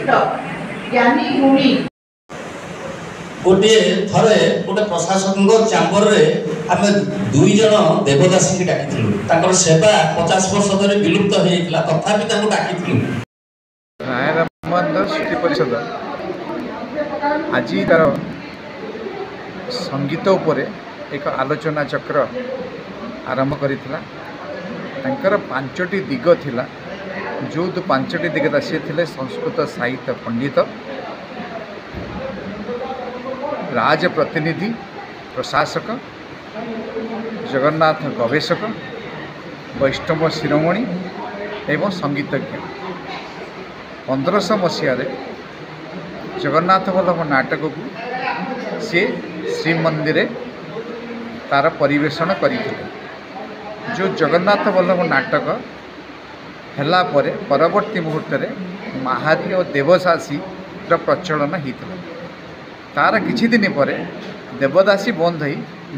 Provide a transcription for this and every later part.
श्रेष्ठ ज्ञानी गुणी गोटे थरे गोटे प्रशासन चैम्बर रे आम दुई जन देवदासी की डाकी सेवा 50 वर्ष धरे विलुप्त होता तथापि डाकी राय स्मृति परिषद आज तार संगीत उपरे एक आलोचना चक्र आरंभ करितला। तांकर 5टी दिग थिला जो 5टी दिग सी थे संस्कृत साहित्य पंडित, राजप्रतिनिधि, प्रशासक, जगन्नाथ गवेषक, वैष्णव शिरोमणि एवं संगीतज्ञ। 1500 मसीह जगन्नाथ वल्लभ नाटक को सी श्रीमंदिर तार परिवेषण करते। जो जगन्नाथ वल्लभ नाटक हैला परे परवर्ती मुहूर्त में महारी और देवदासी प्रचलन होता। तार किछि दिन पर देवदासी बंद हो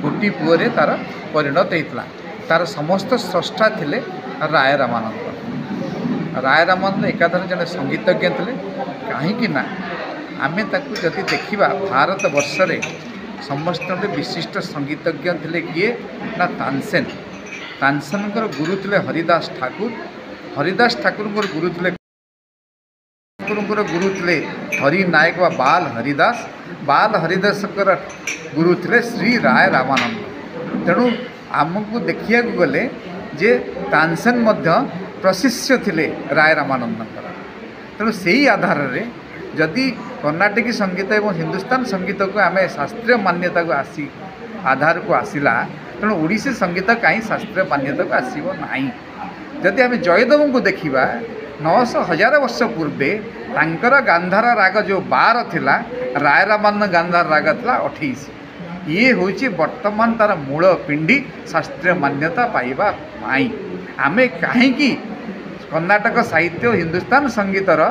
गोटी पुअरे तार परिणत होता। तार समस्त स्रष्टा थिले राय रामानंद। राय रामानंद एकाधर जन संगीतज्ञ थे। कहीं आमे ताकू जदि देखा भारत वर्ष रे समस्त विशिष्ट संगीतज्ञ थे किए ना तानसेन। तानसेन गुरु थे हरिदास ठाकुर। हरिदास ठाकुर गुरु थे गुरु थे हरि नायक व बाल हरिदास। बाल हरिदास गुरु थे श्री राय रामानंद। तेणु आमको देखिया गले जे तानसेन मध्य प्रशिष्य थिले राय रामानंद। तेणु से आधार रे जदि कर्नाटकी संगीत एवं हिंदुस्तान संगीत को आम शास्त्रीय मान्यता को आसी आधार को आसला तेणु ओडिसी संगीत कहीं शास्त्रीय मान्यता को आसब ना। जदि आम जयदेव को देखा 900,000 वर्ष पूर्वे तांकर गांधार राग जो 12 थिला, राय रामानंद गांधार राग थिला 28। ये होची वर्तमान तार मूल पिंडी शास्त्रीय मान्यता पाइबा पाई। आमे कहीं कर्नाटक साहित्य हिंदुस्तान संगीतर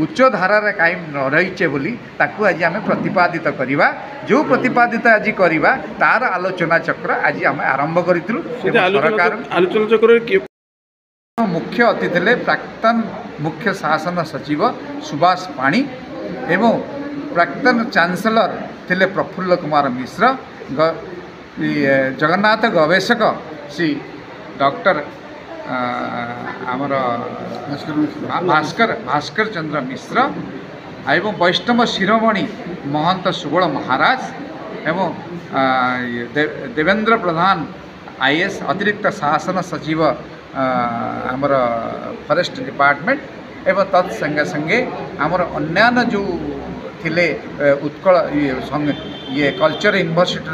उच्च धारार कहीं न रहीचे बोली ताकू आज आम प्रतिपादित करवा। जो प्रतिपादित आज करवा तार आलोचना चक्र आज आम आरंभ करूँ। सरकार आलोचना चक्र मुख्य अतिथि थे प्राक्तन मुख्य शासन सचिव सुभाष पाणी एवं प्राक्तन चांसलर थे प्रफुल्ल कुमार मिश्र, जगन्नाथ गवेषक श्री डॉक्टर आमर भास्कर चंद्र मिश्र एवं वैष्णव शिरोमणि महंत सुबल महाराज एवं देवेंद्र प्रधान आईएएस अतिरिक्त शासन सचिव आमर फॉरेस्ट डिपार्टमेंट एवं तत्संगे संगे आमर अन्यान्य जो थिले उत्कल ये कल्चर यूनिवर्सिटी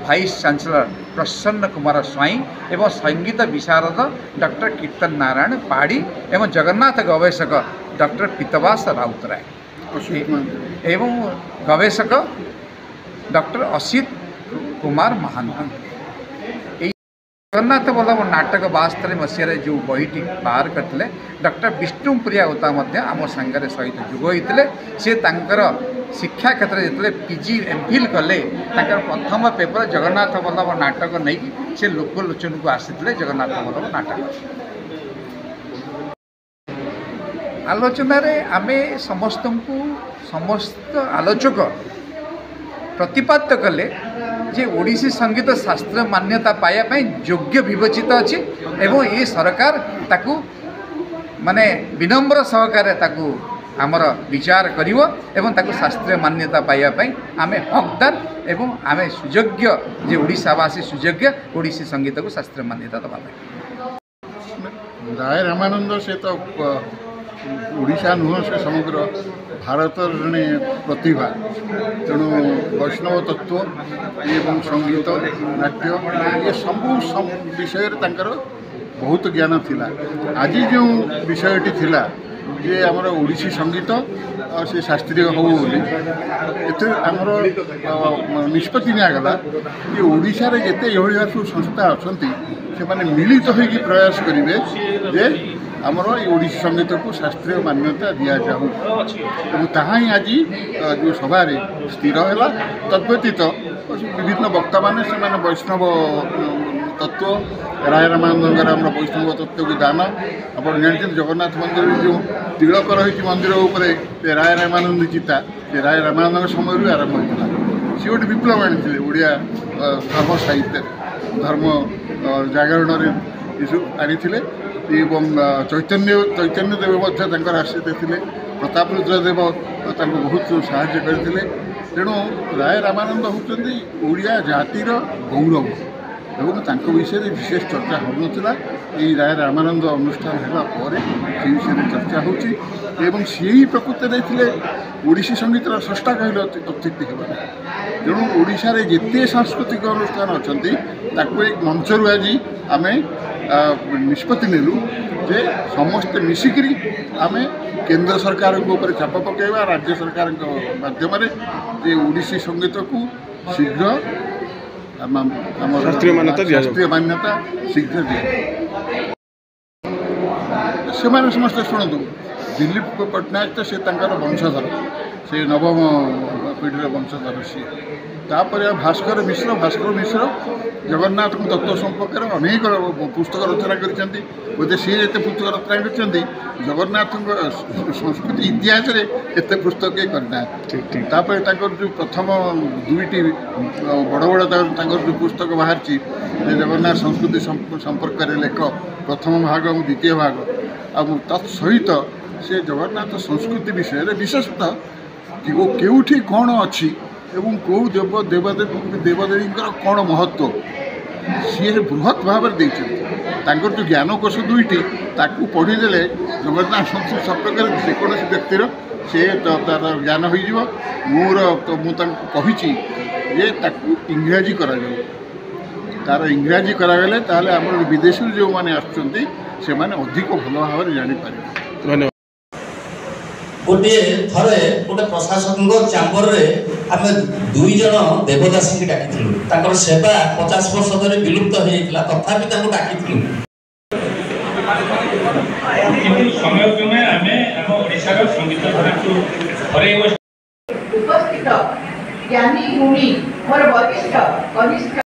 वाइस चांसलर प्रसन्न कुमार स्वाई एवं संगीत विशारद डॉक्टर कीर्तन नारायण पाड़ी एवं जगन्नाथ गवेषक डॉक्टर पीतवास राउतराय एवं गवेषक डॉक्टर असित कुमार महांत। जगन्नाथ वल्लभ नाटक 72 मसीह जो बहीटी बाहर करते डॉक्टर विष्णुप्रिया ओता आम सांगे सहित जुग होते। सी शिक्षा क्षेत्र में जिते पीजी एमफिल कले प्रथम पेपर जगन्नाथ वल्लभ नाटक नहीं से लोकलोचन को आसी जगन्नाथ वल्लभ नाटक आलोचन आमे समस्त आलोचक प्रतिपादित कले जे ओडिसी संगीत शास्त्र मान्यता पाया योग्य विवेचित अच्छी एवं ये सरकार ताकू माने विनम्र सहकार ताकू आमर विचार करिवो एवं ताकू शास्त्रीय मान्यता पाया आमे हकदार एवं आमे सुयोग्य जे ओडिशावासी सुयोग्य ओडिसी संगीत को शास्त्रीय मान्यता दबा। राय रामानंद से तो ओडिशा नुह से समग्र भारत जड़े प्रतिभा। तेणु वैष्णव तत्व एवं संगीत नाट्य ये सब विषय बहुत ज्ञान थिला। आज जो विषयटी थिला जे आमर ओडिसी संगीत से शास्त्रीय हो आमर निष्पत्ति निगला कि ओडिशा रे जेते एभलिया सब संस्था अच्छा से माने मिलित होइकी प्रयास करेंगे जे आमर ओडिसी संगीत को शास्त्रीय मान्यता दि जाऊ। ताही आज जो सभा स्थिर है। तद्व्यतीत विभिन्न वक्ता मैंने वैष्णव तत्व राय रामानंद आम वैष्णव तत्व को दान आप जानते जगन्नाथ मंदिर जो तिलक रही मंदिर उपर राय रामानंद चिता से राय रामानंद समय आरंभ होता सी गोटे विप्लव आनी ओडिया धर्म साहित्य धर्म जागरण आनी चैतन्य देव आश्रित थे प्रताप रुद्रदेव बहुत साहाय्य करते तेणु राय रामानंद होती ओडिया जातिर गौरव एवं विषय विशेष चर्चा होना ये राय रामानंद अनुष्ठान है विषय चर्चा होती सी प्रकृति थे ओडिशी संगीतर स्रष्टा कहले अत्युक्ति होगा तेणु ओडिशा रे जिते सांस्कृतिक अनुष्ठान अच्छा एक मंचर आज आम निष्पत्ति नेलु जे समस्ते मिसिकी आम केंद्र सरकार ऊपर चाप पकड़ा राज्य सरकार माध्यम जे ओडिशी संगीत को शीघ्र शास्त्रीय मान्यता शीघ्र दिया से समस्ते शुणु दिलीप पट्टनायक तो सी वंशधर से नवम पीढ़ी वंशधर सी तापर भास्कर मिश्र जगन्नाथ तत्व संपर्क में अनेक पुस्तक रचना करते बोधे सी एत पुस्तक रचना कर जगन्नाथ संस्कृति इतिहास रे एत पुस्तक करना जो प्रथम दुईटी बड़ बड़ जो पुस्तक बाहर जगन्नाथ संस्कृति संपर्क में लेख प्रथम भाग और द्वितीय भाग आ तत्सहित से जगन्नाथ संस्कृति विषय विशेषतः कि वो केउठी कौन अच्छी एवं कौ देवदेवी कौन महत्व सी बृहत भाव में जो ज्ञानकोश दुईटी ताकू पढ़ीदे जगन्नाथ संस्कृति संपर्क में जेकोसी व्यक्तिर से तार ज्ञान हो मोर तो मुझे इंग्राजी करा तार इंग्राजी करागले ताहले आम विदेश जो मैंने आसुच्चंती से माने अधिक भल भाव में जानीपर धन्यवाद गोटे थरे गोटे प्रशासन चाम्बर रे आम दुई जन देवदासी की डाकी सेवा 50 वर्ष धरे विलुप्त होता तथापि डाकी समय क्रमे आम ओडिशार संगीत उपस्थित ज्ञानी गुणी मोर वरिष्ठ कनिष्ठ